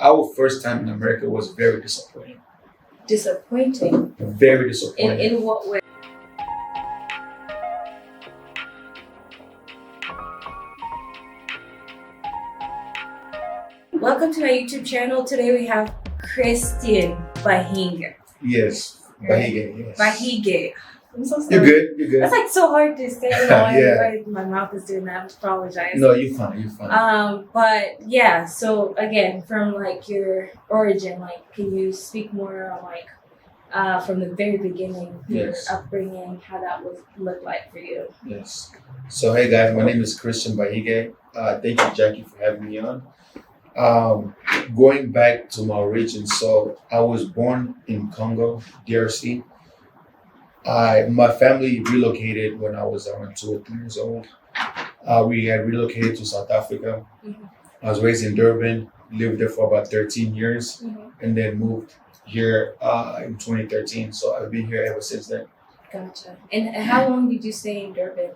Our first time in America was very disappointing. Disappointing? Very disappointing. In what way? Welcome to my YouTube channel. Today we have Christian Bahige. Yes, Bahige. Yes. Bahige. I'm so sorry. You're good. You're good. That's like so hard to say. Yeah. My mouth is doing that. I apologize. No, you're fine. You're fine. But yeah. So again, from like your origin, like, can you speak more on like from the very beginning, Yes. your upbringing, how that was look like for you? Yes. So hey guys, my name is Christian Bahige. Thank you, Jackie, for having me on. Going back to my origin, so I was born in Congo, DRC. My family relocated when I was around 2 or 3 years old. We had relocated to South Africa. Mm-hmm. I was raised in Durban, lived there for about 13 years, Mm-hmm. and then moved here in 2013. So I've been here ever since then. Gotcha. And how long did you stay in Durban?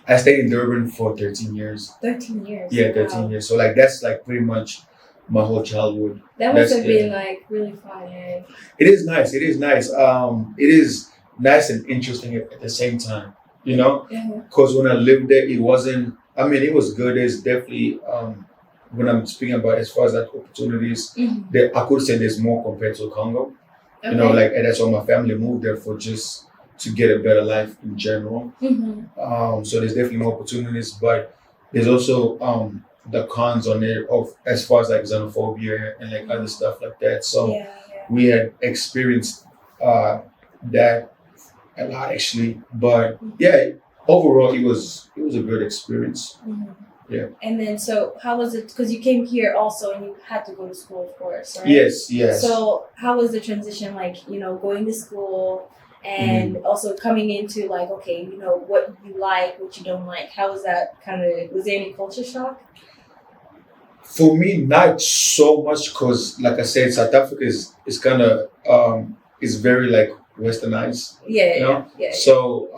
I stayed in Durban for 13 years. 13 years. Yeah, 13 Wow. years. So like that's like pretty much my whole childhood. That must That's have been it. like really fun. Eh? It is nice. It is nice. It is nice and interesting at the same time. You know, Mm-hmm. because when I lived there, it wasn't. I mean, it was good. It's definitely when I'm speaking about as far as like opportunities, Mm-hmm. there I could say there's more compared to Congo. Okay. You know, like and that's why my family moved there for just to get a better life in general. Mm-hmm. So there's definitely more opportunities, but there's also the cons on it of as far as like xenophobia and like other stuff like that. So Yeah. we had experienced that a lot actually, but yeah, overall it was a good experience. Mm-hmm. Yeah. And then, so how was it? Because you came here also, and you had to go to school, of course, right? Yes, yes. So how was the transition? Like, going to school and Mm-hmm. also coming into like, okay, what you like, what you don't like. How was that kind of? Was there any culture shock? For me, not so much because, like I said, South Africa is kind of is very like westernized. Yeah. You know? Yeah. So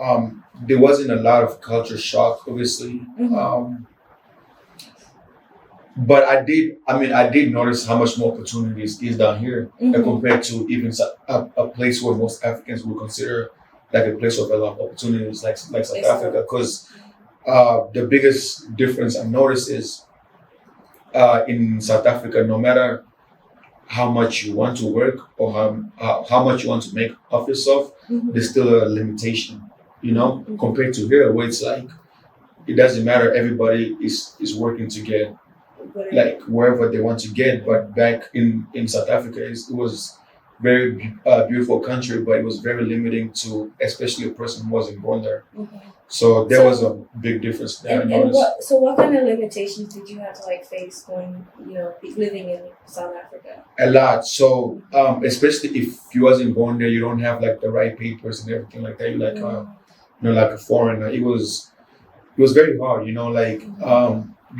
there wasn't a lot of culture shock, obviously. Mhm. But I did notice how much more opportunities is down here Mhm. compared to even a place where most Africans would consider like a place of a lot of opportunities, like South Yes. Africa. Because the biggest difference I noticed is in South Africa, no matter how much you want to work or how much you want to make of yourself, Mhm. there's still a limitation, Mhm. compared to here where it's like it doesn't matter, everybody is working to get Whatever. like wherever they want to get. But back in South Africa, it was very beautiful country, but it was very limiting to especially a person who wasn't born there. Mhm. So there So- was a big difference there. I And noticed. what kind of limitations did you have to like face when living in South Africa? A lot. So especially if you wasn't born there, you don't have like the right papers and everything like that. You're like like a foreigner. It was very hard.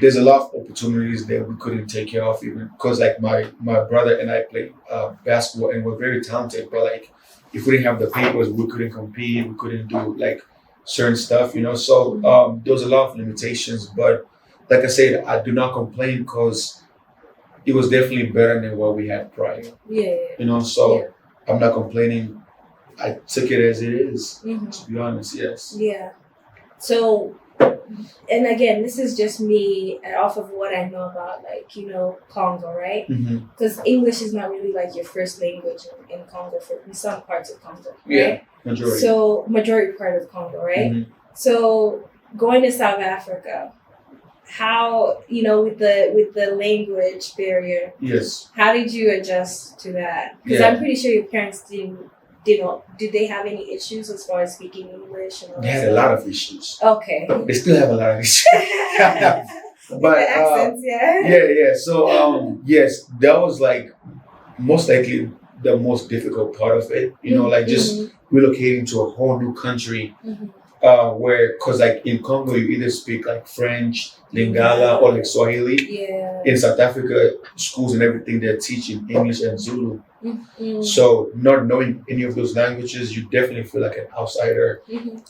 There's a lot of opportunities that we couldn't take care of even because like my brother and I played basketball and we're very talented, but like if we didn't have the papers, we couldn't compete. We couldn't do like certain stuff. So there was a lot of limitations. But like I said, I do not complain because it was definitely better than what we had prior. Yeah. So Yeah. I'm not complaining. I took it as it is, Mhm. to be honest. Yes. Yeah. So, and again, this is just me and off of what I know about, like, Congo, right? Mm-hmm. Because English is not really like your first language in Congo, in some parts of Congo, right? Yeah. Majority. So, majority part of Congo, right? Mhm. So, going to South Africa, how, with the language barrier, Yes. how did you adjust to that? Because Yeah. I'm pretty sure your parents did they have any issues as far as speaking English and all They that had a stuff? lot of issues. Okay. They still have a lot of issues. But the accents, yeah. Yeah. So yes, that was like most likely the most difficult part of it. Like just relocating to a whole new country, Mhm. where because like in Congo you either speak like French, Lingala, or like Swahili. Yeah. In South Africa, schools and everything they're teaching English and Zulu. Mhm. So not knowing any of those languages, you definitely feel like an outsider. Mhm.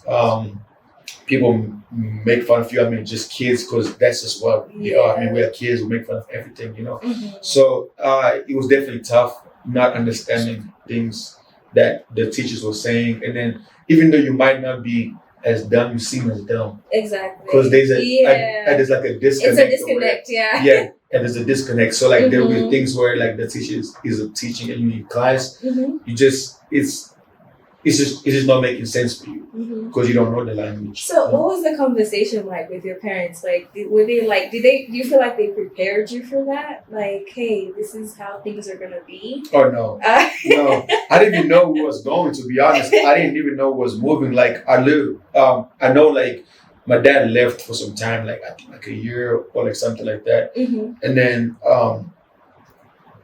people make fun of you. I mean, just kids, because that's just what we are. I mean, we are kids. We make fun of everything, you know. So it was definitely tough not understanding things that the teachers were saying, and then even though you might not be as dumb, you seem as dumb. Exactly. Because there's there's like a disconnect. It's a disconnect, yeah. Yeah, and there's a disconnect. So like there will be things where like the teacher is teaching and you in class, you just it's just not making sense for you because you don't know the language. So what was the conversation like with your parents? Like, were they like, do you feel like they prepared you for that? Like, hey, this is how things are gonna be? Oh no, no, I didn't even know who was going. To be honest, I didn't even know who was moving. Like I know like my dad left for some time, like I think like a year or like something like that, and then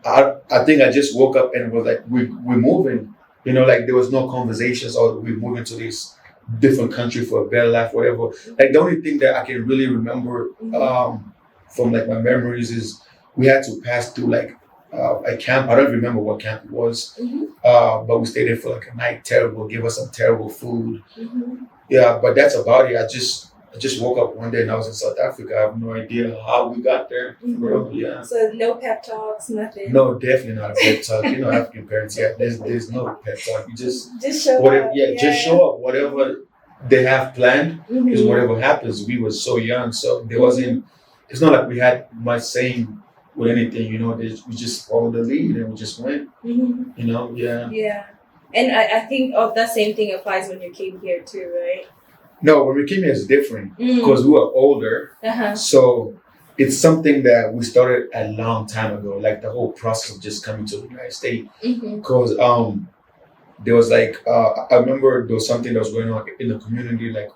I think I just woke up and was like, we're moving. You know, like there was no conversations or we're moving to this different country for a better life, whatever. Like the only thing that I can really remember from like my memories is we had to pass through like a camp. I don't remember what camp it was, but we stayed there for like a night. Terrible, gave us some terrible food. Yeah, but that's about it. I just woke up one day and I was in South Africa. I have no idea how we got there. Yeah. So no pep talks, nothing. No, definitely not a pep talk. You know, African parents, yeah, there's no pep talk. You just show whatever, up. Just show up. Whatever they have planned is whatever happens. We were so young, so there wasn't. It's not like we had much saying with anything. You know, we just followed the lead and we just went. You know, yeah. Yeah, and I think that same thing applies when you came here too, right? No, when we came here, it's different because we were older. So it's something that we started a long time ago, like the whole process of just coming to the United States. Because there was like, I remember there was something that was going on in the community, like,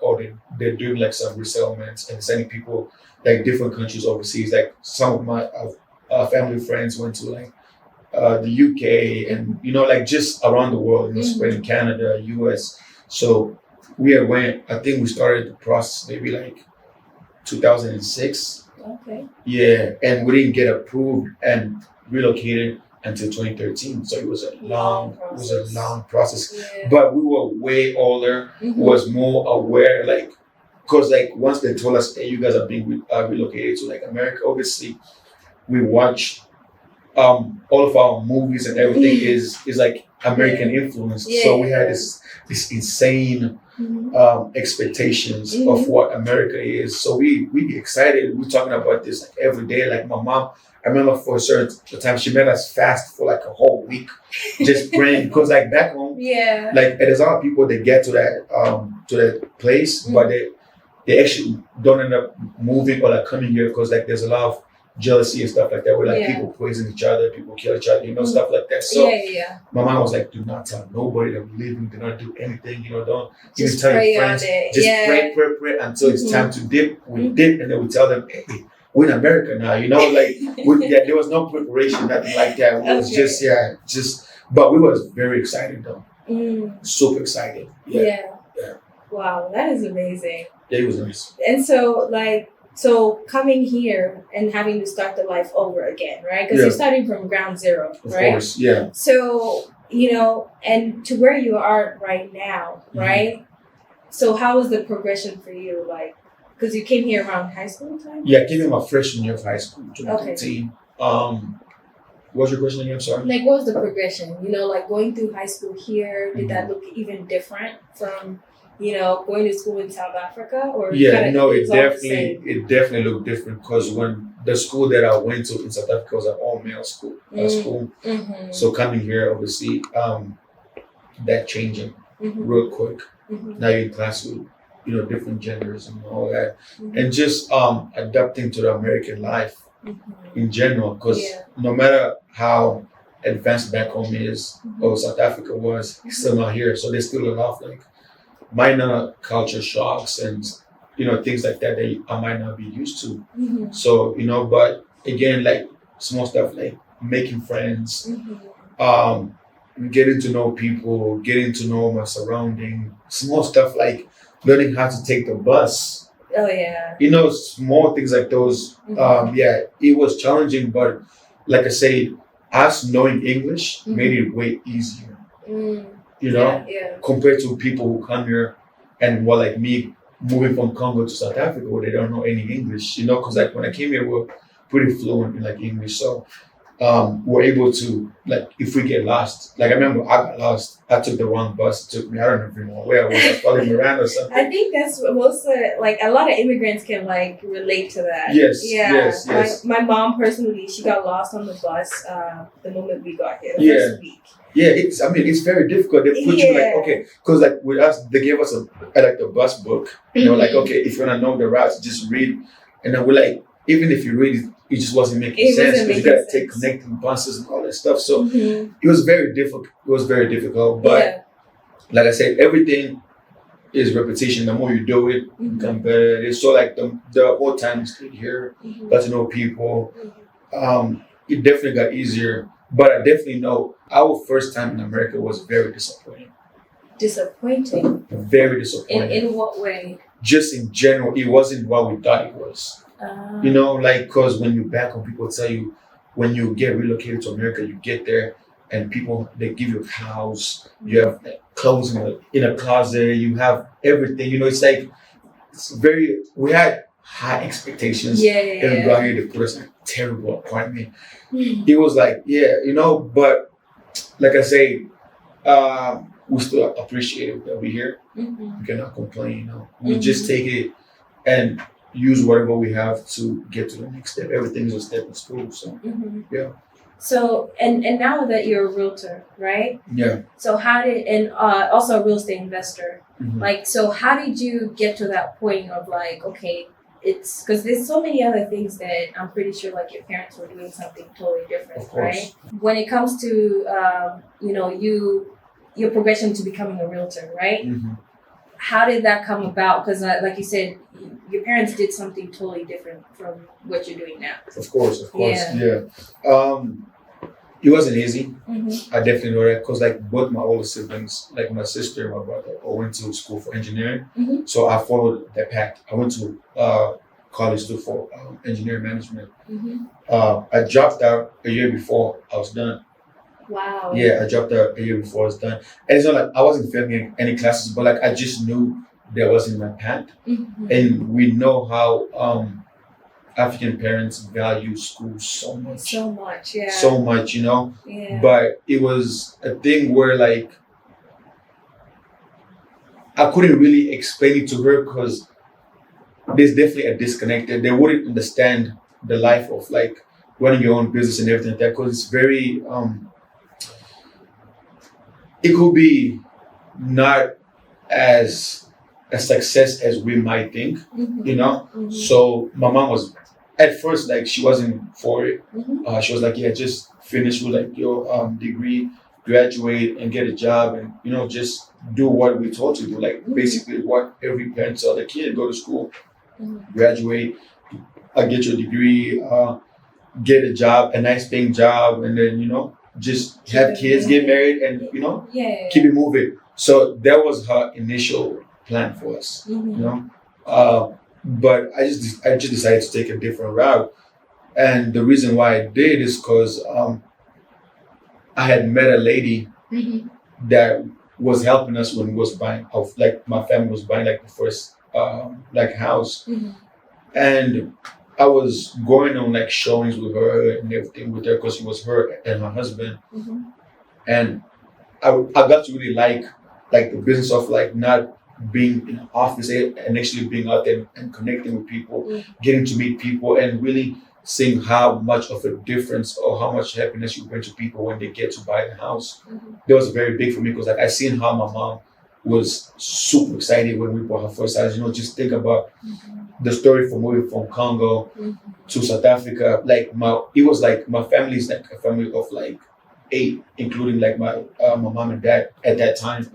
they're doing like some resettlements and sending people like different countries overseas. Like some of my family friends went to like the UK and, you know, like just around the world, you know, spreading Canada, US. So we went, I think we started the process maybe like 2006. Okay. Yeah, and we didn't get approved and relocated until 2013. So it was a long process. Yeah. But we were way older, was more aware, like, because like once they told us, hey, you guys are being relocated to like America, obviously we watched all of our movies and everything is like American influence. So we had this insane expectations of what America is. So we get excited. We're talking about this like every day. Like my mom, I remember for a certain time she made us fast for like a whole week, just praying because like back home, like there's a lot of people that get to that place, but they actually don't end up moving or like coming here because like there's a lot of jealousy and stuff like that, where like people poison each other, people kill each other, you know, stuff like that. So my mom was like, do not tell nobody that we're leaving, do not do anything, you know, don't even tell your friends. Just pray until it's time to dip. We dip and then we tell them, hey, we're in America now, you know, like there was no preparation, nothing like that. It was but we was very excited though. Super excited. Yeah. Wow, that is amazing. Yeah, it was nice. And so coming here and having to start the life over again, right? Because you're starting from ground zero, right? Of course, yeah. So, you know, and to where you are right now, right? So how was the progression for you? Like, because you came here around high school time? Yeah, I came here my freshman year of high school, 2013. What's your question again? Sorry. Like, what was the progression? You know, like going through high school here, did that look even different from, you know, going to school in South Africa? Or it definitely looked different because when the school that I went to in South Africa was an all-male school. So coming here, obviously, that changing real quick. Now you're in class with, you know, different genders and all that, and just adapting to the American life in general. Because no matter how advanced back home is or South Africa was, it's still not here. So there's still a lot of like minor culture shocks and, you know, things like that that I might not be used to. So, you know, but again, like small stuff like making friends, getting to know people, getting to know my surrounding, small stuff like learning how to take the bus. Oh yeah. You know, small things like those. It was challenging, but like I said, us knowing English made it way easier. You know, compared to people who come here and were like me, moving from Congo to South Africa where they don't know any English, you know, because like when I came here, we're pretty fluent in like English. So we're able to, like, if we get lost, like I remember I got lost. I took the wrong bus. It took me, I don't even know where I was. I was probably in Miranda or something. I think that's what most like a lot of immigrants can like relate to that. Yes, yeah. yes. My mom personally, she got lost on the bus the moment we got here, the Yeah. first week. Yeah, it's very difficult. They put you like, okay, because like with us, they gave us like the bus book. You know, like, okay, if you want to know the routes, just read. And then we're like, even if you read it, it just wasn't making sense because you got to take connecting buses and all that stuff. So it was very difficult. But like I said, everything is repetition. The more you do it, you become better at it. So like the whole time we stayed here, got to know people, it definitely got easier. But I definitely know our first time in America was very disappointing. Disappointing? Very disappointing. In what way? Just in general, it wasn't what we thought it was. You know, like, because when you're back home, people tell you, when you get relocated to America, you get there and people, they give you a house, you have like, clothes in a closet, you have everything. You know, it's like, we had high expectations. And we got here, they put us in a terrible apartment. It was like, you know, but like I say, we still appreciate it that we're here. We cannot complain, you know. We just take it and use whatever we have to get to the next step. Everything is a step in school, so yeah. So and now that you're a realtor, right? Yeah. So how did, and also a real estate investor, like, so how did you get to that point of like, okay, it's because there's so many other things that I'm pretty sure like your parents were doing something totally different, right? When it comes to you know, your progression to becoming a realtor, right? How did that come about? Because like you said, your parents did something totally different from what you're doing now. Of course, yeah. It wasn't easy. I definitely know that because like both my older siblings, like my sister and my brother, all went to school for engineering. So I followed that path. I went to college for engineering management. I dropped out a year before I was done. Wow. Yeah, I dropped out a year before I was done. And it's not like I wasn't failing any classes, but like I just knew that wasn't my path. And we know how African parents value school so much. So much, yeah. So much, you know? Yeah. But it was a thing where like I couldn't really explain it to her because there's definitely a disconnect there. They wouldn't understand the life of like running your own business and everything like that because it's very it could be not as a success as we might think, you know? So my mom was, at first, like, she wasn't for it. She was like, yeah, just finish with like your degree, graduate and get a job and, you know, just do what we told you to do. Like, basically what every parent tells their kid, go to school, graduate, get your degree, get a job, a nice paying job, and then, you know, just have kids, get married, and, you know, keep it moving. So that was her initial plan for us, you know. But I just decided to take a different route, and the reason why I did is because I had met a lady that was helping us when we was buying, like my family was buying like the first like house, and I was going on like showings with her and everything with her because it was her and her husband, and I got to really like the business of like not being in an office and actually being out there and connecting with people, getting to meet people and really seeing how much of a difference or how much happiness you bring to people when they get to buy the house. That was very big for me because like I seen how my mom was super excited when we bought her first house. You know, just think about the story from moving from Congo to South Africa. Like it was like my family is like a family of like 8, including like my mom and dad at that time.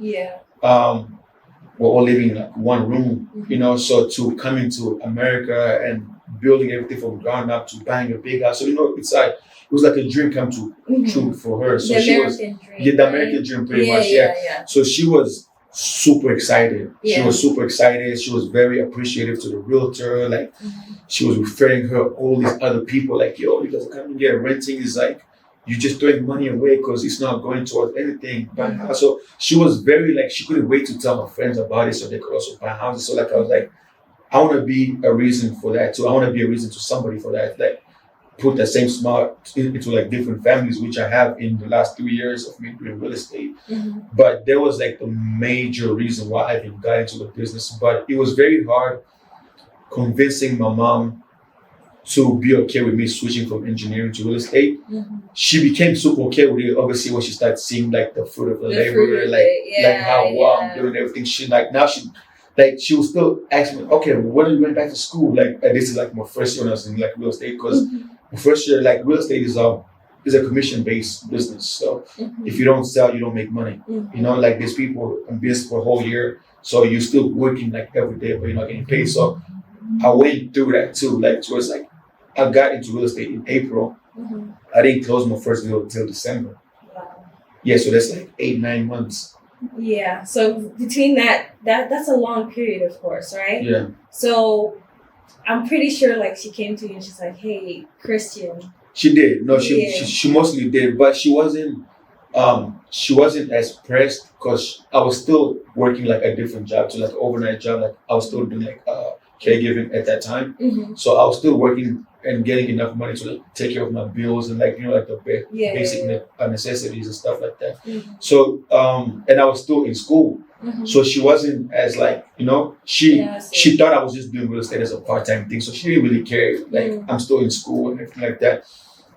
We're all living in like one room, you know. So to coming to America and building everything from ground up to buying a big house, so you know, it was like a dream come true for her. So the American dream, pretty much. So she was super excited. She was super excited. She was very appreciative to the realtor. Like she was referring her all these other people. Like, yo, you guys come and get renting is like you're just throwing money away because it's not going towards anything. But so she was very like, she couldn't wait to tell her friends about it so they could also buy houses. So like, I was like, I want to be a reason for that too. I want to be a reason to somebody for that. Like, put the same smart into like different families, which I have in the last 3 years of me doing real estate. But there was like the major reason why I even got into the business. But it was very hard convincing my mom to be okay with me switching from engineering to real estate. She became super okay with it. Obviously, when she started seeing like the fruit of the labor, like how well I'm doing everything. She like now she was still asking me, okay, when you went back to school? Like, and this is like my first year when I was in like real estate, because the first year, like real estate is a commission based business. So if you don't sell, you don't make money. You know, like there's people in business for a whole year, so you're still working like every day, but you're not getting paid. So I went through that too. Like towards like I got into real estate in April. I didn't close my first deal until December. Wow. Yeah, so that's like 8-9 months. Yeah. So between that's a long period, of course, right? Yeah. So I'm pretty sure like she came to you and she's like, "Hey, Christian." She did. No, she mostly did, but she wasn't as pressed because I was still working like a different job, to like an overnight job. Like I was still doing like caregiving at that time. So I was still working and getting enough money to like take care of my bills and like, you know, like the basic necessities and stuff like that. So and I was still in school. So she wasn't as like, you know, she thought I was just doing real estate as a part-time thing. So she didn't really care. Like I'm still in school and everything like that.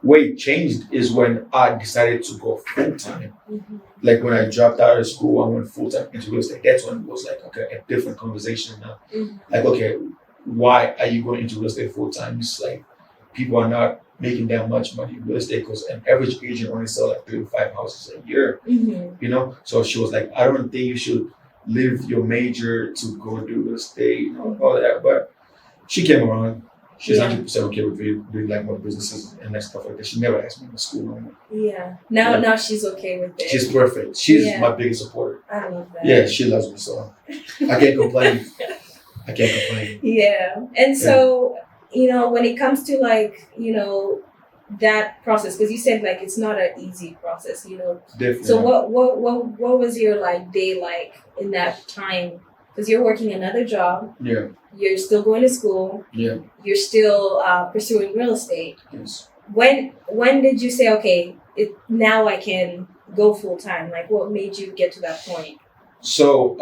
Where it changed is when I decided to go full-time. Like when I dropped out of school, I went full-time into real estate. That's when it was like, okay, a different conversation now. Like, okay, why are you going into real estate full-time? It's like people are not making that much money in real estate because an average agent only sells like 35 houses a year. You know? So she was like, I don't think you should leave your major to go do real estate, you know, all that. But she came around. She's 100% okay with me doing like more businesses and that stuff like that. She never asked me in school no more. Yeah. Now she's okay with it. She's perfect. She's my biggest supporter. I love that. Yeah, she loves me, so I can't complain. Yeah. And so, you know, when it comes to like, you know, that process, because you said like it's not an easy process, you know. Definitely. So what was your like day like in that time? Because you're working another job. Yeah. You're still going to school. Yeah. You're still pursuing real estate. Yes. When did you say, okay, now I can go full time? Like, what made you get to that point? So,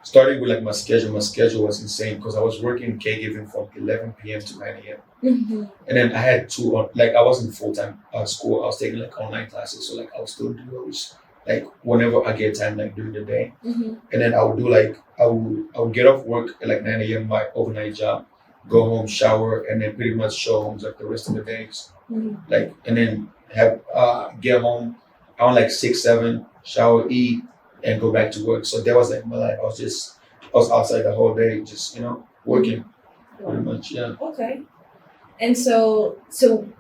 starting with like my schedule was insane because I was working caregiving from 11 p.m. to 9 a.m. And then I had I wasn't full time at school. I was taking like online classes, so like I would still do those like whenever I get time, like during the day. And then I would do like I would get off work at like 9 a.m. my overnight job, go home, shower, and then pretty much show homes like the rest of the days. Like, and then have get home around like 6-7, shower, eat, and go back to work. So that was like my life. I was outside the whole day, just, you know, working pretty much. Yeah. Okay. And so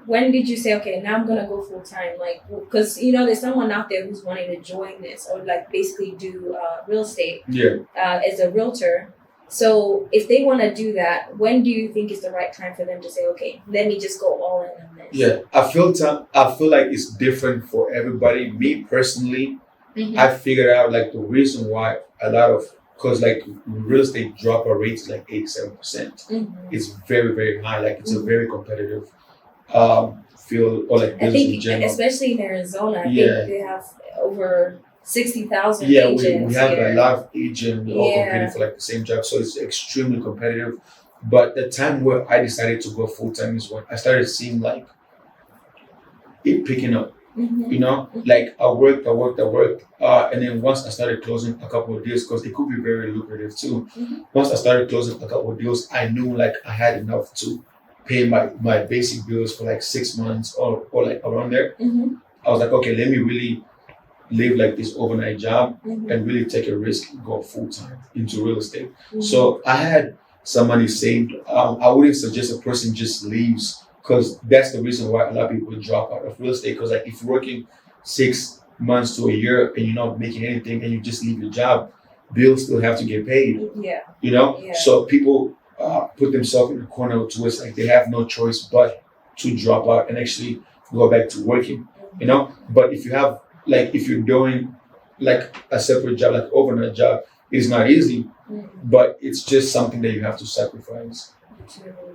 when did you say, okay, now I'm gonna go full time? Like, because you know, there's someone out there who's wanting to join this or like basically do real estate. As a realtor. So if they want to do that, when do you think is the right time for them to say, okay, let me just go all in on this? Yeah, I feel like it's different for everybody. Me personally, I figured out like the reason why because like real estate dropout rates is like 87%. It's very, very high. Like it's a very competitive field or like business in general. Especially in Arizona, I think they have over 60,000 agents. We have a lot of agents all competing for like the same job. So it's extremely competitive. But the time where I decided to go full time is when I started seeing like it picking up. You know, like I worked, and then once I started closing a couple of deals, because it could be very lucrative too. Once I started closing a couple of deals, I knew like I had enough to pay my basic bills for like 6 months or like around there. I was like, okay, let me really leave like this overnight job and really take a risk and go full time into real estate. So I had some money saved. I wouldn't suggest a person just leaves, because that's the reason why a lot of people drop out of real estate. Because like if you're working 6 months to a year and you're not making anything and you just leave your job, bills still have to get paid. You know? So people put themselves in a corner to where it's like they have no choice but to drop out and actually go back to working, you know. But if you have like if you're doing like a separate job, like overnight job, it's not easy, but it's just something that you have to sacrifice,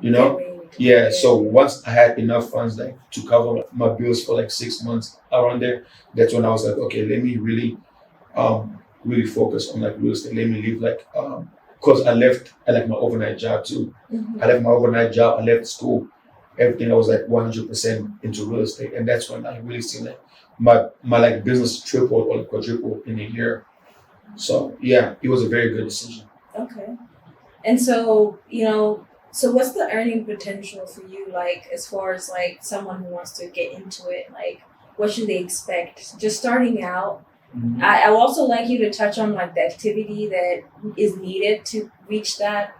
you know. Yeah. So once I had enough funds like to cover my bills for like 6 months around there, that's when I was like, okay, let me really focus on like real estate. Let me leave like because I left my overnight job too. I left my overnight job. I left school. Everything I was like 100% into real estate, and that's when I really seen like my like business tripled or quadrupled in a year. So yeah, it was a very good decision. Okay. And so, so what's the earning potential for you, like, as far as like someone who wants to get into it? Like, what should they expect? Just starting out. I would also like you to touch on like the activity that is needed to reach that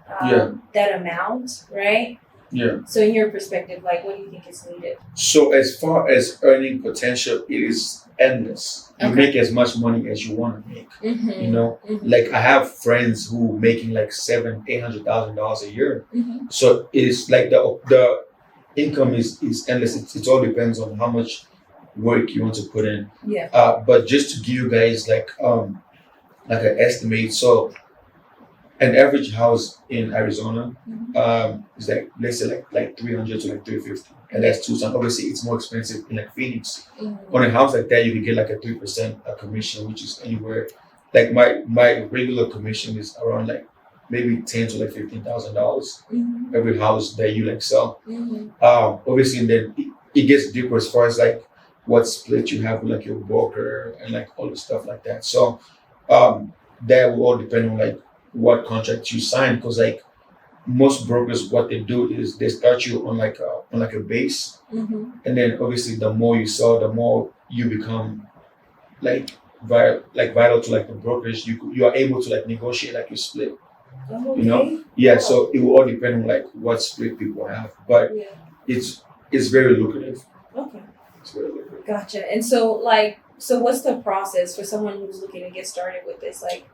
that amount, right? Yeah. So in your perspective, like, what do you think is needed? So as far as earning potential, it is endless. You Okay. make as much money as you want to make. You know, like I have friends who making like $700,000-800,000 a year. So it's like the income is endless. It all depends on how much work you want to put in. Yeah. But just to give you guys like an estimate, so an average house in Arizona is like, let's say like 300 to like 350, and that's Tucson. Obviously it's more expensive in like Phoenix. On a house like that you can get like a 3% commission, which is anywhere like my regular commission is around like maybe $10 to like $15,000 every house that you like sell. Obviously, and then it gets deeper as far as like what split you have with like your broker and like all the stuff like that. So that will all depend on like what contract you sign, because like most brokers, what they do is they start you on like a base, and then obviously the more you sell, the more you become like vital to like the brokerage. You are able to like negotiate like your split. Okay. You know, yeah. So it will all depend on like what split people have, but it's very lucrative. Okay. It's very lucrative. Gotcha. And so what's the process for someone who's looking to get started with this? Like,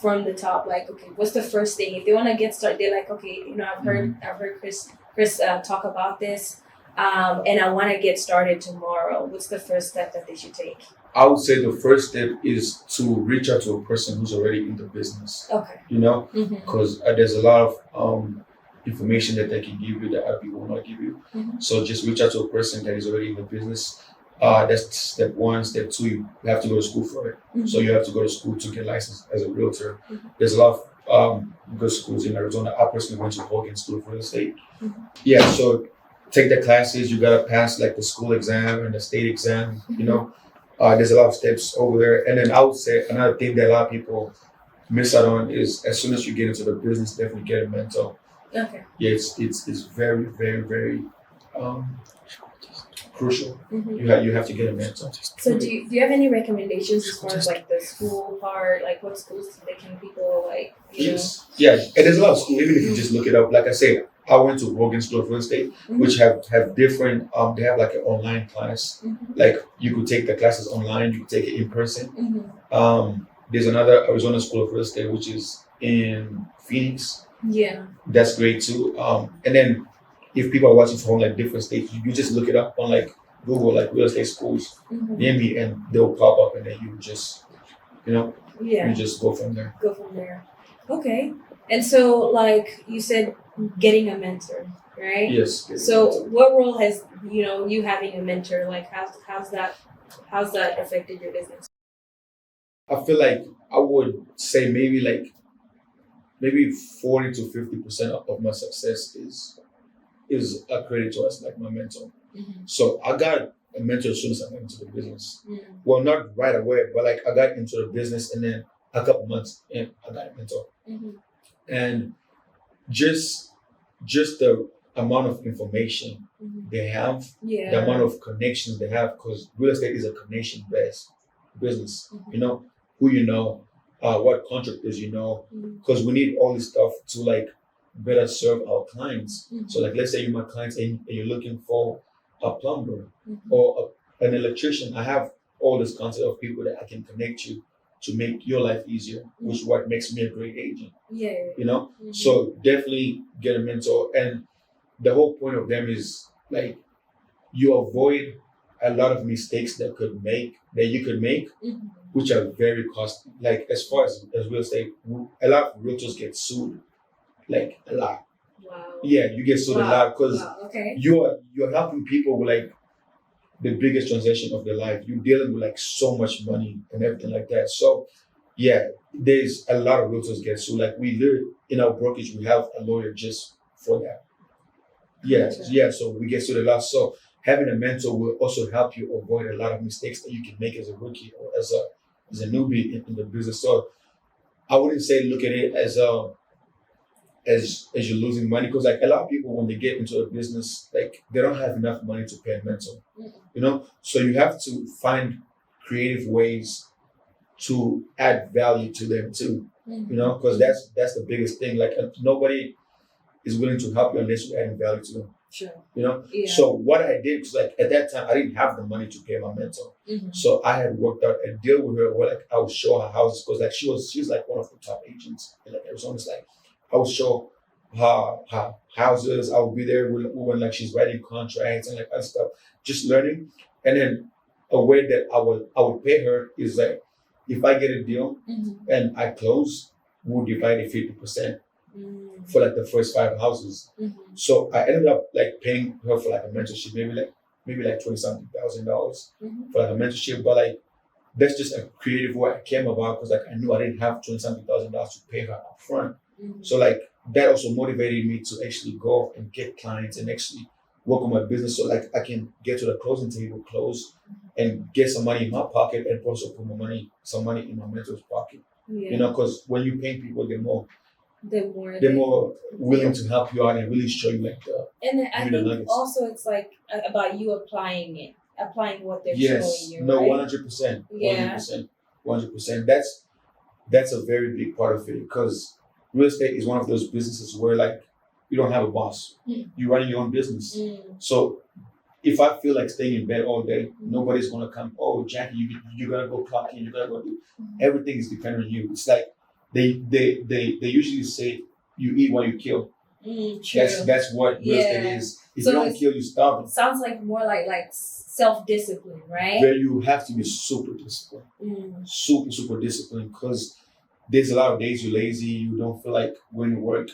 from the top, like, okay, what's the first thing? If they want to get started, they're like, okay, I've heard Chris talk about this, and I want to get started tomorrow. What's the first step that they should take? I would say the first step is to reach out to a person who's already in the business. Okay. You know, because there's a lot of information that they can give you that other people will not give you. So just reach out to a person that is already in the business. That's step one. Step two, you have to go to school for it. So you have to go to school to get licensed as a realtor. There's a lot of good schools in Arizona. I personally went to Bahinge School of Real Estate. Yeah, so take the classes. You gotta pass like the school exam and the state exam. You know, there's a lot of steps over there. And then I would say another thing that a lot of people miss out on is as soon as you get into the business, definitely get a mentor. Okay. Yeah, it's very, very, very crucial. You have to get a mentor. So do you have any recommendations as far as like the school part? Like, what schools can people like? Yes. Yeah, and there's a lot of schools. Even if you just look it up, like I said, I went to Bahinge School of Real Estate, which have different. They have like an online class. Like you could take the classes online. You could take it in person. There's another Arizona School of Real Estate, which is in Phoenix. Yeah. That's great too. And then if people are watching from like different states, you just look it up on like Google, like real estate schools near me, and they'll pop up, and then you just, you just go from there. Okay. And so, like you said, getting a mentor, right? Yes. So, what role has you having a mentor? Like, how's that affected your business? I feel like I would say maybe 40 to 50% of my success is a credit to us, like my mentor. So I got a mentor as soon as I got into the business. Well, not right away, but like I got into the business, and then a couple months in, I got a mentor. And just the amount of information they have, the amount of connections they have, because real estate is a connection-based business. You know, who you know, what contractors you know, because we need all this stuff to like better serve our clients. So like, let's say you're my clients and you're looking for a plumber or an electrician. I have all this concept of people that I can connect you to make your life easier, which is what makes me a great agent. You know, so definitely get a mentor, and the whole point of them is like you avoid a lot of mistakes that you could make, which are very costly. Like as far as real estate, a lot of realtors get sued, like a lot. Wow. Yeah, you get sued a lot because Okay. you're helping people with like the biggest transaction of their life. You're dealing with like so much money and everything like that. So yeah, there's a lot of realtors get sued. Like we literally in our brokerage we have a lawyer just for that. Yeah, Gotcha. yeah. So we get sued a lot. So having a mentor will also help you avoid a lot of mistakes that you can make as a rookie or as a newbie in the business. So I wouldn't say look at it as you're losing money because like a lot of people when they get into a business like they don't have enough money to pay a mentor. You know, so you have to find creative ways to add value to them too. You know, because that's the biggest thing. Like nobody is willing to help you unless you're adding value to them. Sure. You know, Yeah. so what I did was like at that time I didn't have the money to pay my mentor, so I had worked out a deal with her where like I would show her houses because like she was like one of the top agents in like Arizona. It's like I would show her houses. I would be there when like she's writing contracts and like other stuff, just learning. And then a way that I would pay her is like if I get a deal and I close, we'll divide it 50%. For like the first 5 houses. So I ended up like paying her for like a mentorship, maybe like $20,000 for like a mentorship. But like that's just a creative way I came about because like I knew I didn't have $20,000 to pay her up front. So like that also motivated me to actually go and get clients and actually work on my business so like I can get to the closing table, close and get some money in my pocket and also put some money in my mentor's pocket. Yeah. You know, because when you pay people, They're more willing to help you out and really show you like the And I think nuggets. also it's like about you applying what they're Yes, showing you. no, right? 100%, Yeah. 100%. That's a very big part of it because real estate is one of those businesses where like you don't have a boss, you're running your own business. So if I feel like staying in bed all day, nobody's gonna come. Oh, Jackie, you gotta go clock in. You gotta go do. Everything is dependent on you. It's like they usually say you eat what you kill. True. That's what real estate is. If So you don't kill, you starve. Sounds like more like self-discipline, right? Where you have to be super disciplined, super disciplined, because there's a lot of days you're lazy, you don't feel like going to work,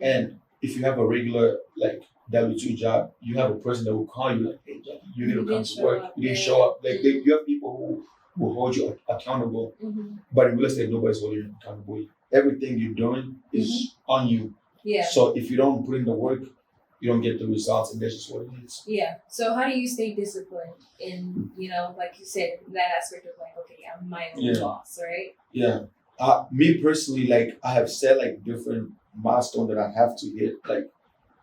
and if you have a regular like W2 job, you have a person that will call you like, "Hey, Jackie, you need to come to work. You didn't show up." Like you have people who will hold you accountable, but in real estate, nobody's holding you accountable. Everything you're doing is on you. Yeah. So if you don't put in the work, you don't get the results, and that's just what it is. Yeah. So how do you stay disciplined in, like you said, that aspect of like, okay, I'm my own boss, right? Yeah. Me personally, like I have set like different milestones that I have to hit, like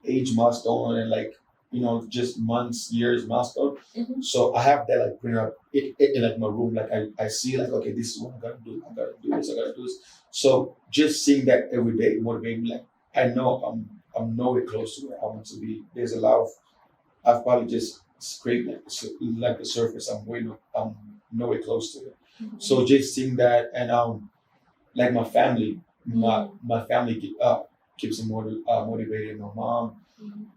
age milestone and like just months, years milestone. So I have that like printed up in like my room. Like I see like, okay, this is what I gotta do. I gotta do this. I gotta do this. So just seeing that every day motivates me. Like I know I'm nowhere close to where I want to be. There's a lot of I've probably just scraped like the surface. I'm nowhere close to it. So just seeing that and like my family, my family keeps me motivated. My mom,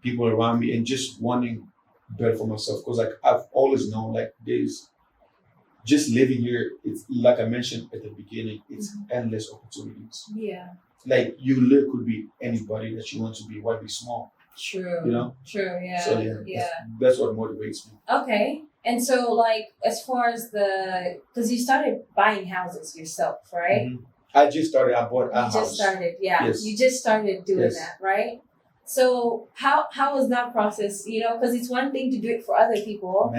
people around me, and just wanting better for myself. Because like I've always known, like there's just living here. It's like I mentioned at the beginning. It's endless opportunities. Yeah. Like you literally could be anybody that you want to be, why be small. True. True. Yeah. So that's what motivates me. Okay. And so like as far as because you started buying houses yourself, right? I just started. I bought a house. You just started, yeah. Yes. You just started doing that, right? So how was that process? Because it's one thing to do it for other people,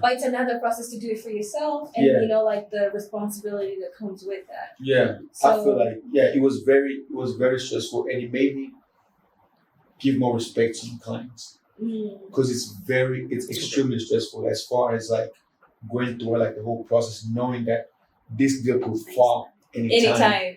but it's another process to do it for yourself, and like the responsibility that comes with that. Yeah, so, I feel like it was very stressful, and it made me give more respect to my clients because it's extremely stressful as far as like going through like the whole process, knowing that this deal could fall. Anytime.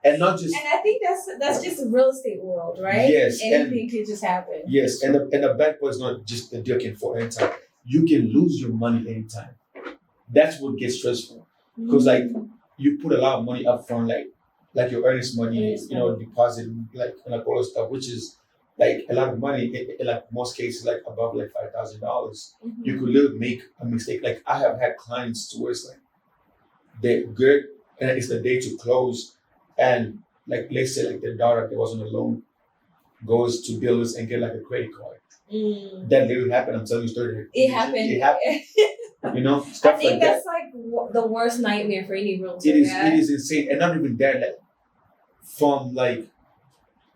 And not just. And I think that's just the real estate world, right? Yes. Anything could just happen. Yes, and the bad part is not just the deal can fall anytime. You can lose your money anytime. That's what gets stressful because like you put a lot of money up front, like your earnest money, deposit, like all that stuff, which is like a lot of money. In like most cases, like above like $5,000, Mhm. you could literally make a mistake. Like I have had clients to where it's like they're good, and it's the day to close, and like let's say like their daughter that was on a loan goes to dealers and get like a credit card. That literally happened. I'm telling you, story. It happened. It happened. You know, I stuff think like that. that's like the worst nightmare for any realtor. It is. Yeah? It is insane, and not even that. Like from like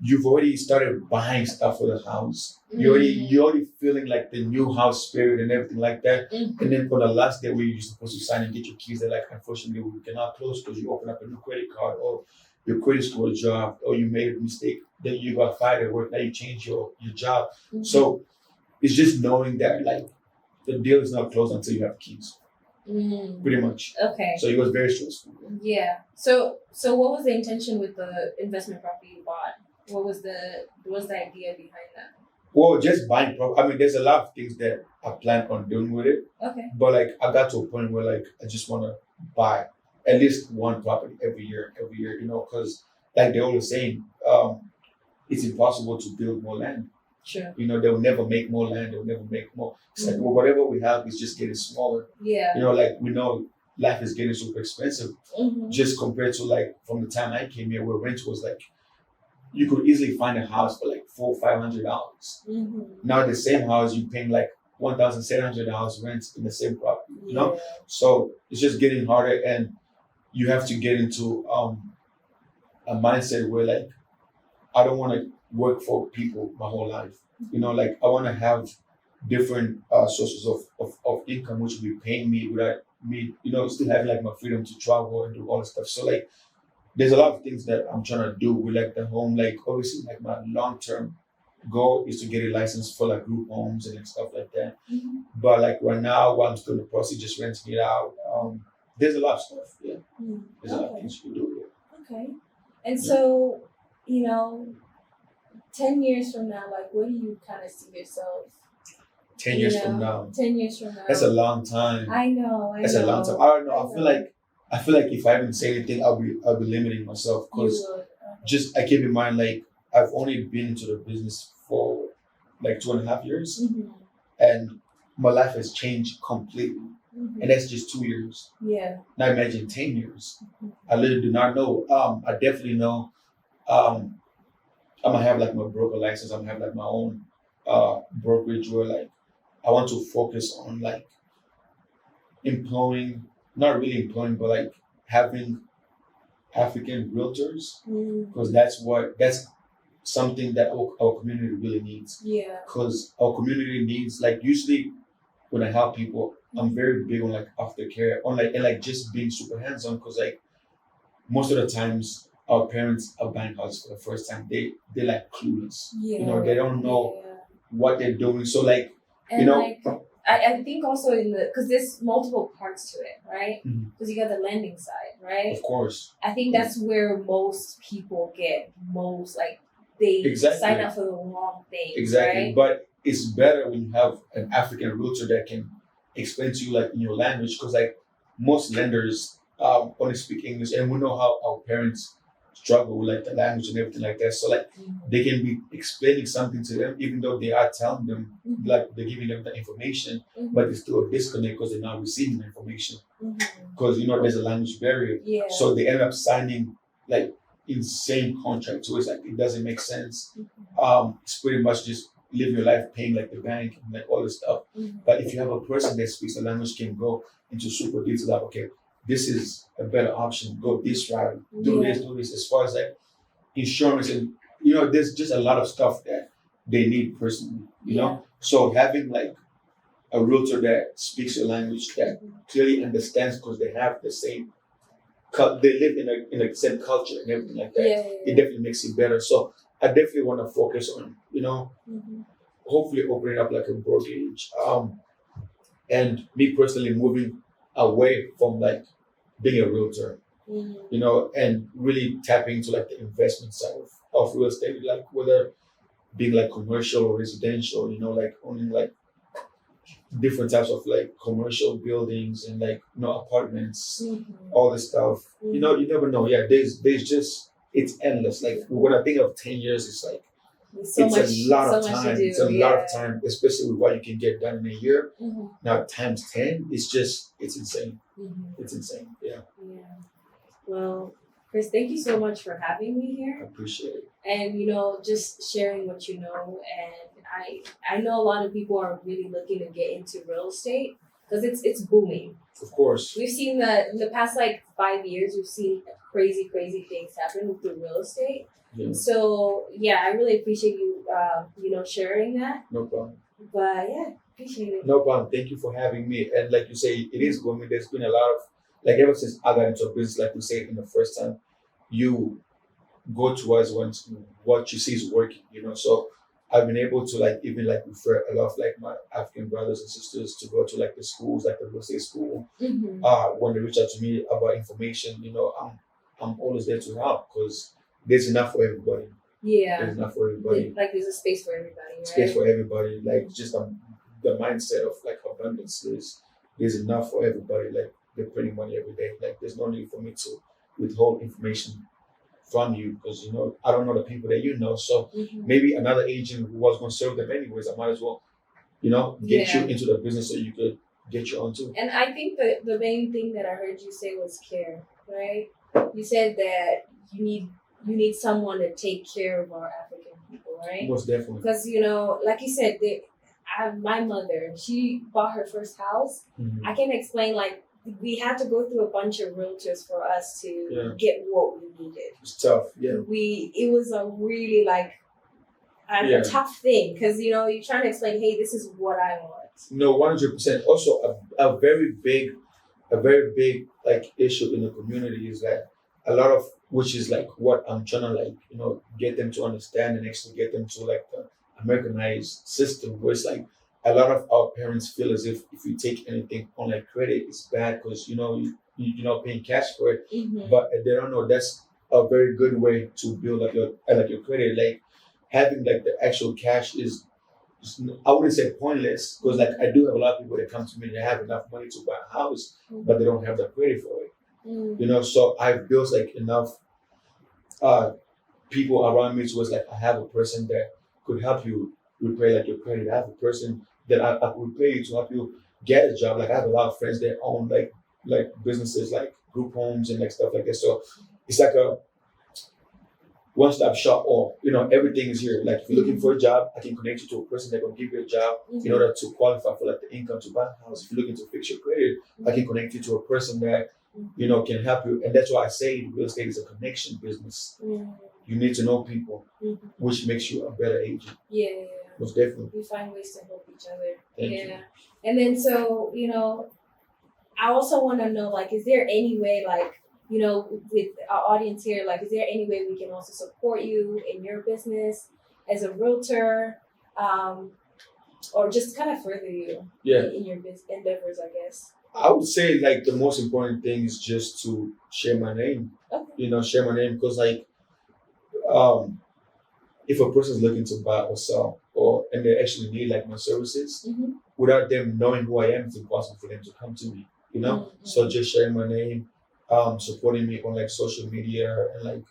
you've already started buying stuff for the house. You're already feeling like the new house spirit and everything like that. And then for the last day where you're supposed to sign and get your keys, they're like, unfortunately, we cannot close because you open up a new credit card or your credit score dropped or you made a mistake. Then you got fired at work. Now you change your job. So it's just knowing that like the deal is not closed until you have keys. Pretty much. Okay. So it was very stressful. Yeah. So what was the intention with the investment property you bought? What was the idea behind that? Well, just buying property. I mean, there's a lot of things that I plan on doing with it. Okay. But like, I got to a point where like I just want to buy at least one property every year. You know, because like they're always saying, it's impossible to build more land. Sure. You know, they'll never make more land. They'll never make more. It's like, well, whatever we have is just getting smaller. Yeah. You know, like we know life is getting super expensive. Just compared to like from the time I came here, where rent was like, you could easily find a house for like $400-500. Now the same house you paying like $1,700 rent in the same property. You know, so it's just getting harder, and you have to get into a mindset where like I don't want to work for people my whole life. You know, like I want to have different sources of income which will be paying me without me, you know, still having like my freedom to travel and do all this stuff. So like there's a lot of things that I'm trying to do with like the home. Like obviously like my long-term goal is to get a license for like group homes and like, stuff like that. But like right now while I'm still in the process just renting it out, there's a lot of stuff. Yeah. There's a lot of things you can do with it. Okay. And so, you know, 10 years from now, like where do you kind of see yourself? 10 years from now. 10 years from now. That's a long time. I know. That's a long time. I don't know. I feel like if I haven't say anything, I'll be limiting myself because just I keep in mind like I've only been into the business for like 2.5 years, and my life has changed completely, and that's just 2 years. Yeah. Now imagine 10 years. I literally do not know. I definitely know. I'm gonna have like my broker license. I'm gonna have like my own brokerage where like I want to focus on like not really employing, but like having African realtors, because that's something that our community really needs. Yeah. Because our community needs, like usually when I help people, I'm very big on like aftercare, on like and like just being super hands-on, because like most of the times our parents are buying houses for the first time. They're like clueless. Yeah. You know, they don't know what they're doing. So like, and you know. Like, I think also because there's multiple parts to it, right? Because you got the lending side, right? Of course. I think that's where most people get like they sign up for the wrong thing. Exactly. Right? But it's better when you have an African realtor that can explain to you like in your language, because like most lenders only speak English, and we know how our parents struggle with like the language and everything like that. So like they can be explaining something to them, even though they are telling them like they're giving them the information, but there's still a disconnect because they're not receiving the information. Because you know there's a language barrier. Yeah. So they end up signing like insane contracts. So it's like it doesn't make sense. It's pretty much just living your life paying like the bank and like all this stuff. But if you have a person that speaks the language, can go into super detail like, okay, this is a better option. Go this route. Do this. As far as like insurance and you know, there's just a lot of stuff that they need personally. You know, so having like a realtor that speaks your language, that clearly understands, because they have the same, they live in the same culture and everything like that. It definitely makes it better. So I definitely want to focus on, you know, hopefully opening up like a brokerage, and me personally moving away from like being a realtor, you know, and really tapping into like the investment side of real estate, like whether being like commercial or residential, you know, like owning like different types of like commercial buildings and like, you know, apartments, all this stuff. You know, you never know. Yeah, there's just, it's endless. Like when I think of 10 years, it's like There's so it's much, a lot of so much time. to do. It's a lot of time, especially with what you can get done in a year. Mm-hmm. Now times 10, it's insane. Mm-hmm. It's insane. Yeah. Yeah. Well, Chris, thank you so much for having me I here. appreciate it. And just sharing what you know. And I know a lot of people are really looking to get into real estate because it's booming. Of course. We've seen that in the past 5 years. We've seen crazy things happen with the real estate. Yeah. So I really appreciate you sharing that. No problem. But appreciate it. No problem. Thank you for having me. And like you say, it is booming. There's been a lot of ever since I got into a business, like we said in the first time, you go towards what you see is working, So I've been able to even refer a lot of my African brothers and sisters to go to the schools, like the real estate school. Mm-hmm. When they reach out to me about information, I'm always there to help because there's enough for everybody. Yeah. There's enough for everybody. There's a space for everybody, right? Space for everybody. Just the mindset of abundance. There's enough for everybody. They're printing money every day. There's no need for me to withhold information from you because I don't know the people that so maybe another agent who was going to serve them anyways, I might as well get you into the business so you could get your own too. And I think the main thing that I heard you say was care, right? You said that you need someone to take care of our African people, right? Most definitely. Because like you said, my mother, she bought her first house. Mm-hmm. I can explain we had to go through a bunch of realtors for us to get what we needed. It's tough, yeah. It was a really a tough thing because you're trying to explain, hey, this is what I want. No, 100%. Also, a very big issue in the community is that a lot of which is what I'm trying to get them to understand and actually get them to the Americanized system where it's a lot of our parents feel as if you take anything on credit, it's bad because you're not paying cash for it. Mm-hmm. But they don't know that's a very good way to build your credit. Having the actual cash is I wouldn't say pointless because I do have a lot of people that come to me and they have enough money to buy a house, but they don't have the credit for it. Mm-hmm. So I've built enough people around me to I have a person that could help you repair your credit. I have a person that I could pay you to help you get a job. I have a lot of friends that own businesses group homes and stuff like that. So it's a one-stop shop or everything is here. If you're looking for a job, I can connect you to a person that will give you a job in order to qualify for the income to buy a house. If you're looking to fix your credit, I can connect you to a person that can help you. And that's why I say real estate is a connection business. You need to know people, which makes you a better agent. Yeah. Most definitely. We find ways to help each other. Thank you. And then so, I also want to know, is there any way, with our audience here, is there any way we can also support you in your business as a realtor, or just kind of further you in your business endeavors, I guess? I would say the most important thing is just to share my name. Okay. Share my name because if a person is looking to buy or sell and they actually need my services, without them knowing who I am, it's impossible for them to come to me. So just sharing my name, supporting me on social media and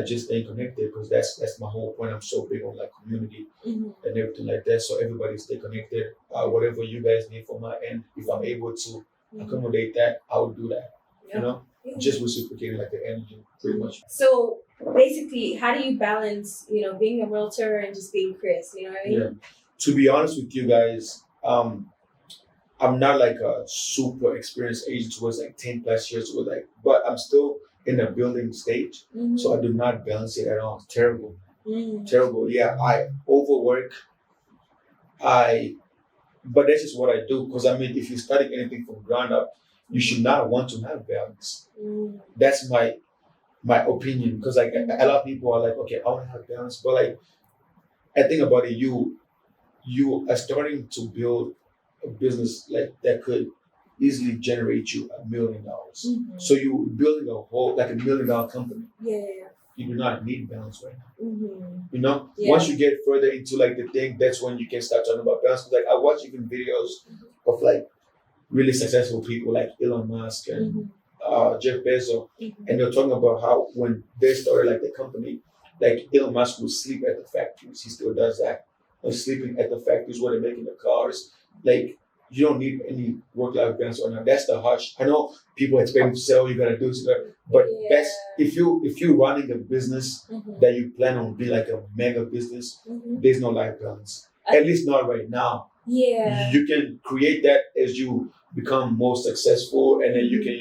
just staying connected because that's my whole point. I'm so big on community and everything like that. So everybody stay connected. Whatever you guys need from my end, if I'm able to accommodate that, I will do that. Just reciprocating the energy, pretty much. So basically, how do you balance, being a realtor and just being Chris? You know what I mean? Yeah. To be honest with you guys, I'm not a super experienced agent towards 10 plus years towards but I'm still in the building stage. So I do not balance it at all. It's terrible. Terrible. Yeah, I overwork. But that's just what I do. Because if you're studying anything from ground up, you should not want to have balance. That's my opinion. Because a lot of people are okay, I want to have balance. But I think about it, you are starting to build a business that could easily generate you $1 million. So you're building a whole $1 million company. Yeah. You do not need balance right now. Once you get further into the thing, that's when you can start talking about balance. I watch even videos of really successful people like Elon Musk and Jeff Bezos, and they're talking about how when they started the company, like Elon Musk would sleep at the factories. He still does that. Sleeping at the factories where they're making the cars. Like, you don't need any work-life balance or not. That's the harsh. I know people expect you to say, "Oh, you gotta do this," but that's if you're running a business that you plan on being like a mega business. There's no life balance. At least not right now. Yeah. You can create that as you become more successful, and then you can,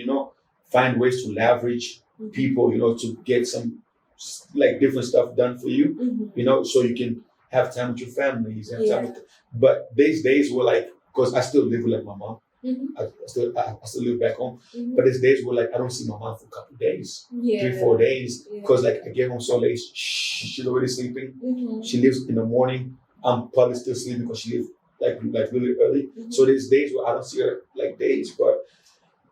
find ways to leverage people, to get some like different stuff done for you, so you can have time with your families, have time with. But these days were like, because I still live with like my mom. I still live back home, but there's days where like I don't see my mom for a couple of days, 3-4 days, because like I get home so late, she's already sleeping. She leaves in the morning. I'm probably still sleeping because she leaves like really early. So there's days where I don't see her like days, but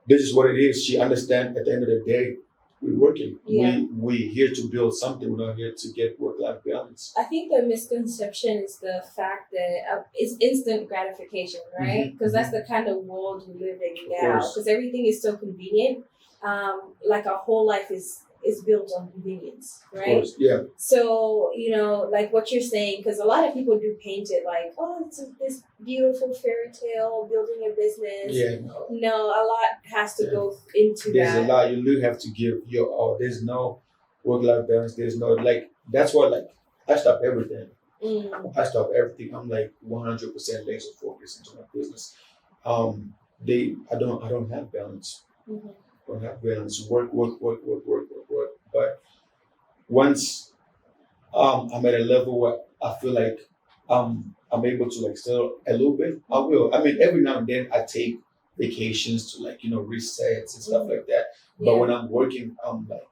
this is what it is. She understands at the end of the day, we're working. We're here to build something. We're not here to get work-life balance. I think the misconception is the fact that it's instant gratification, right? Because that's the kind of world we live in now. Because everything is so convenient. Like our whole life is built on convenience, right? Of course, yeah. So, like what you're saying, because a lot of people do paint it like, oh, it's this beautiful fairy tale, building a business. Yeah, no, a lot has to go into There's that. a lot you really have to give your all. There's no work-life balance. There's no, like, that's why, like, I stop everything. I stop everything. I'm like 100% laser focused into my business. I don't have balance. I don't have balance. Work. But once I'm at a level where I feel like I'm able to like settle a little bit, I will. I mean, every now and then I take vacations to like resets and stuff like that. But when I'm working, I'm like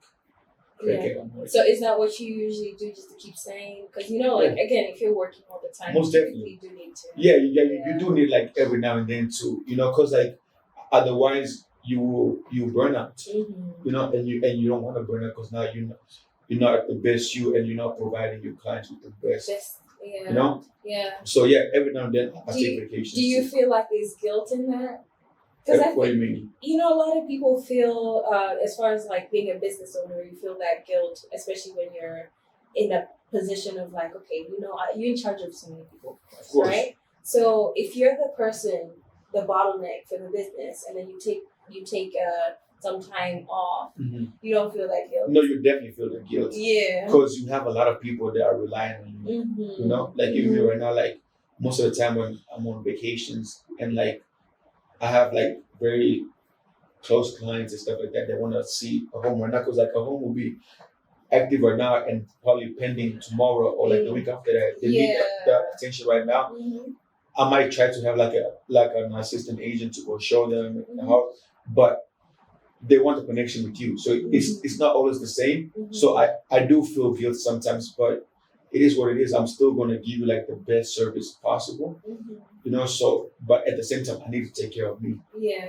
cricket. I'm working. So is that what you usually do, just to keep saying? Because again, if you're working all the time, most definitely you do need to. You do need like every now and then to because like otherwise you burn out. And you don't want to burn out because now you're not the best you, and you're not providing your clients with the best. So every now and then I take vacations. Do you feel like there's guilt in that? What do you mean? A lot of people feel, as far as like being a business owner, you feel that guilt, especially when you're in a position of like, okay, you're in charge of so many people, of course, right? So if you're the person, the bottleneck for the business, and then you take some time off, you don't feel that guilt. No, you definitely feel the guilt. Yeah. Because you have a lot of people that are relying on you. Like even right now, like most of the time when I'm on vacations and like I have like very close clients and stuff like that, they want to see a home right now because like a home will be active right now and probably pending tomorrow or like the week after that. They need the attention right now. I might try to have like an assistant agent to go show them the house, but they want a connection with you. So it's not always the same. So I do feel guilt sometimes, but it is what it is. I'm still going to give you like the best service possible. So, but at the same time, I need to take care of me.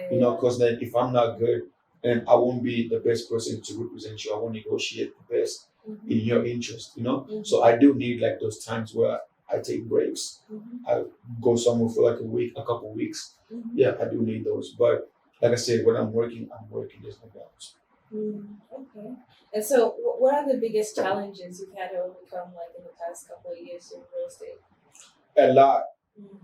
Because then if I'm not good, then I won't be the best person to represent you. I won't negotiate the best in your interest, So I do need like those times where I take breaks. I go somewhere for like a couple of weeks. I do need those. But like I said, when I'm working, there's no balance. Okay. And so what are the biggest challenges you've had to overcome like in the past couple of years in real estate? A lot.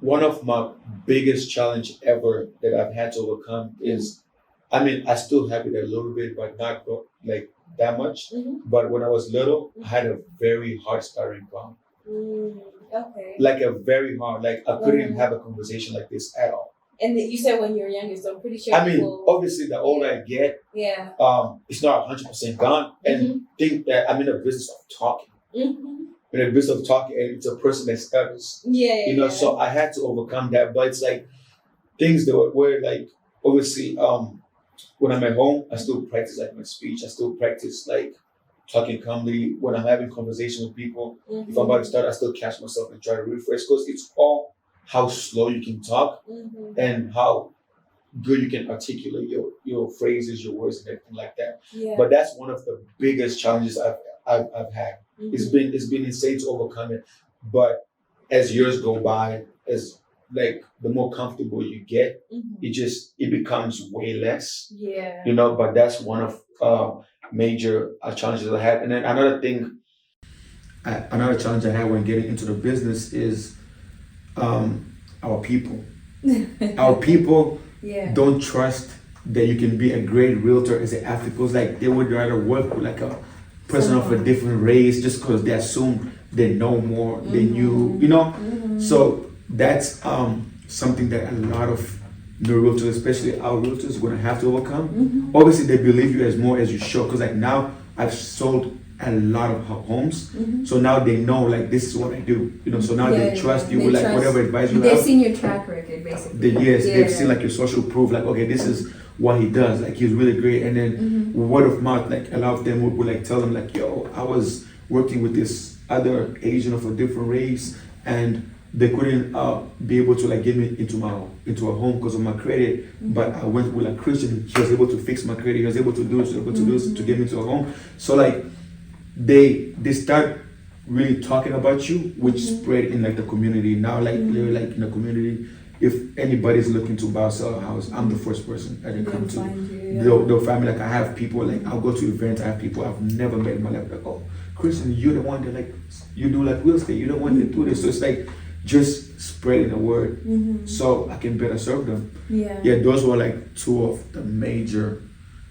One of my biggest challenge ever that I've had to overcome is, I still have it a little bit, but not like that much. But when I was little, I had a very hard stuttering problem. Okay. Like a very hard, like I couldn't have a conversation like this at all. And you said when you were younger, so I'm pretty sure. Obviously, the older I get, it's not 100% gone. And think that I'm in a business of talking. In a business of talking, and it's a person that stutters. So I had to overcome that. But it's like things that were like, obviously, when I'm at home, I still practice like my speech. I still practice like talking calmly when I'm having conversation with people. If I'm about to start, I still catch myself and try to refresh because it's all how slow you can talk and how good you can articulate your phrases, your words, and everything like that. But that's one of the biggest challenges I've had. It's been insane to overcome it. But as years go by, as like the more comfortable you get, it becomes way less. But that's one of major challenges I had. And then another thing another challenge I had when getting into the business is our people. Our people Yeah. don't trust that you can be a great realtor as an African. Because like they would rather work with like a person of a different race just because they assume they know more than you, you know. So that's something that a lot of new realtors, especially our realtors, are gonna have to overcome. Obviously, they believe you as more as you show. Because like now, I've sold a lot of homes, so now they know like this is what I do, you know. So now they trust you They with like trust- whatever advice you They've have. seen your track record, basically. They've seen like your social proof, like okay, this is what he does, like he's really great. And then word of mouth, like a lot of them would like tell them like, yo, I was working with this other Asian of a different race, and they couldn't be able to like get me into a home because of my credit. But I went with a Christian. He was able to fix my credit. He was able to do this, able to do this to get me into a home. So like they start really talking about you, which spread in like the community. Now like they're like in the community. If anybody's looking to buy or sell a house, I'm the first person that they come to. They'll find me. Like I have people, like I'll go to events, I have people I've never met in my life, like, oh, Christian, you're the one that like you do like real estate, you're the one that do this. So it's like just spreading the word so I can better serve them. Yeah, those were like two of the major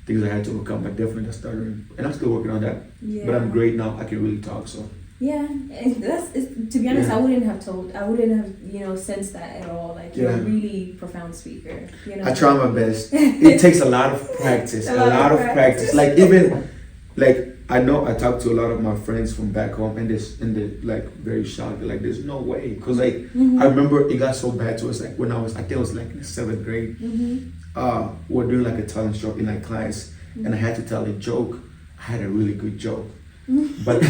things I had to overcome, but definitely the stuttering. And I'm still working on that. But I'm great now, I can really talk, so. Yeah, and to be honest, I wouldn't have sensed that at all. Like you're a really profound speaker. You know, I try my best. It takes a lot of practice. a lot of practice. Like even like I know I talk to a lot of my friends from back home, and they're like very shocked. They're like, "There's no way," because like I remember it got so bad to us. Like when I think it was like in the 7th grade. We're doing like a talent show in like class, and I had to tell a joke. I had a really good joke. But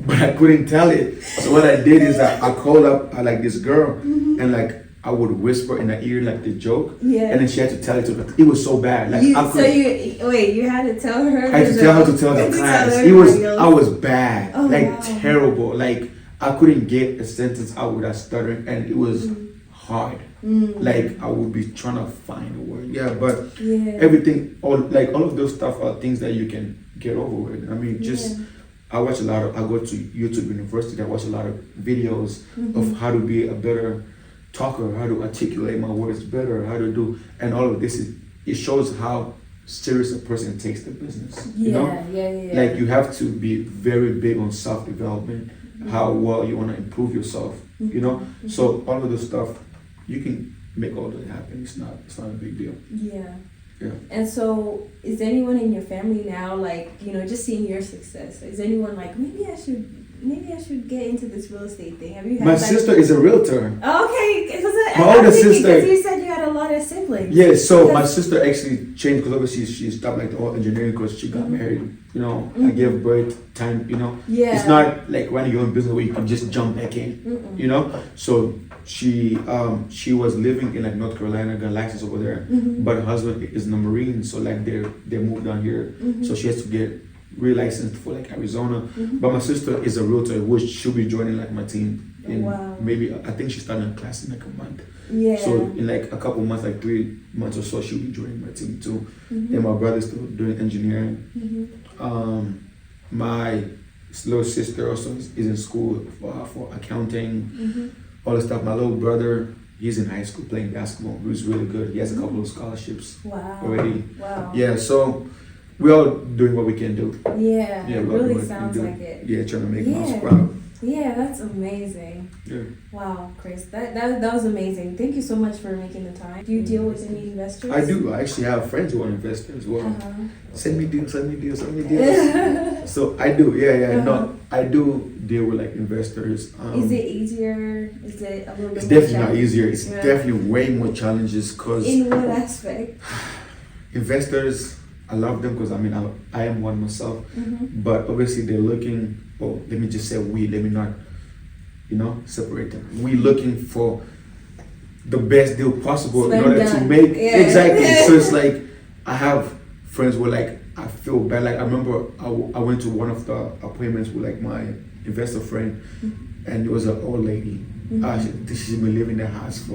but I couldn't tell it. So what I did is I called up like this girl, and like I would whisper in her ear like the joke, and then she had to tell it to her. It was so bad. Like you had to tell her. I had to tell her to tell the class. I was bad, terrible. Like I couldn't get a sentence out without stuttering, and it was hard. Like I would be trying to find a word. Yeah, but everything, all of those stuff are things that you can get over with. I mean, I go to YouTube University. I watch a lot of videos of how to be a better talker, how to articulate my words better, how to do, and all of this it shows how serious a person takes the business. You know, like you have to be very big on self-development, how well you want to improve yourself. You know, so all of the stuff you can make all that happen. It's not a big deal. Yeah. And so, is anyone in your family now, like, you know, just seeing your success? Is anyone like, maybe I should get into this real estate thing? Have you had? My sister is a realtor. Oh, okay, my older sister. Because you said you had a lot of siblings. Yeah, so my sister actually changed because obviously she stopped like the whole engineering because she got married. You know, I gave birth time. You know, it's not like running your own business where you can just jump back in. You know, so she was living in like North Carolina, got license over there, but her husband is in the Marine, so like they moved down here, so she has to get re-licensed for like Arizona. But my sister is a realtor, which she'll be joining like my team in maybe I think she's starting a class in like a month. So in like a couple months, like 3 months or so, she'll be joining my team too. And my brother's still doing engineering. My little sister also is in school for accounting. All the stuff. My little brother, he's in high school playing basketball. He's really good. He has a couple of scholarships already. Yeah, so we're all doing what we can do. Yeah, it really sounds like it. Yeah, trying to make moms proud. Yeah, that's amazing. Yeah. Wow, Chris, that was amazing. Thank you so much for making the time. Do you deal with any investors? I do. I actually have friends who are investors as well. Send me deals. So I do. No, I do deal with like investors. Is it easier? Is it a little bit? It's definitely not easier. It's definitely way more challenges because. In what aspect? Investors, I love them because I am one myself, but obviously they're looking. Oh, let me just say we. Let me not, separate them. We looking for the best deal possible in order to make exactly. So it's like I have friends where like I feel bad. Like I remember I went to one of the appointments with like my investor friend, and it was an old lady. She's been living in the house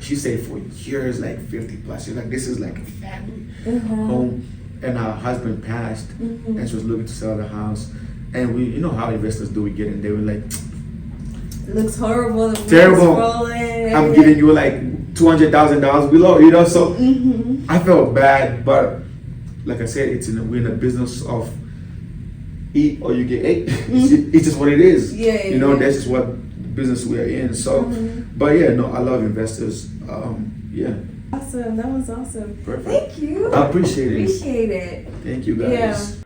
she said for years, like 50 plus years. Like this is like a family home, and her husband passed, and she was looking to sell the house. And we, you know how investors do, we get in there, we're like, It looks horrible. The Terrible. rolling. I'm giving you like $200,000 below, you know. So I felt bad, but like I said, we're in a business of eat or you get ate. It's just what it is. Yeah, you know, yeah. that's just what business we're in. So, but yeah, no, I love investors. Yeah. Awesome. That was awesome. Perfect. Thank you. I appreciate it. Appreciate it. Thank you guys. Yeah.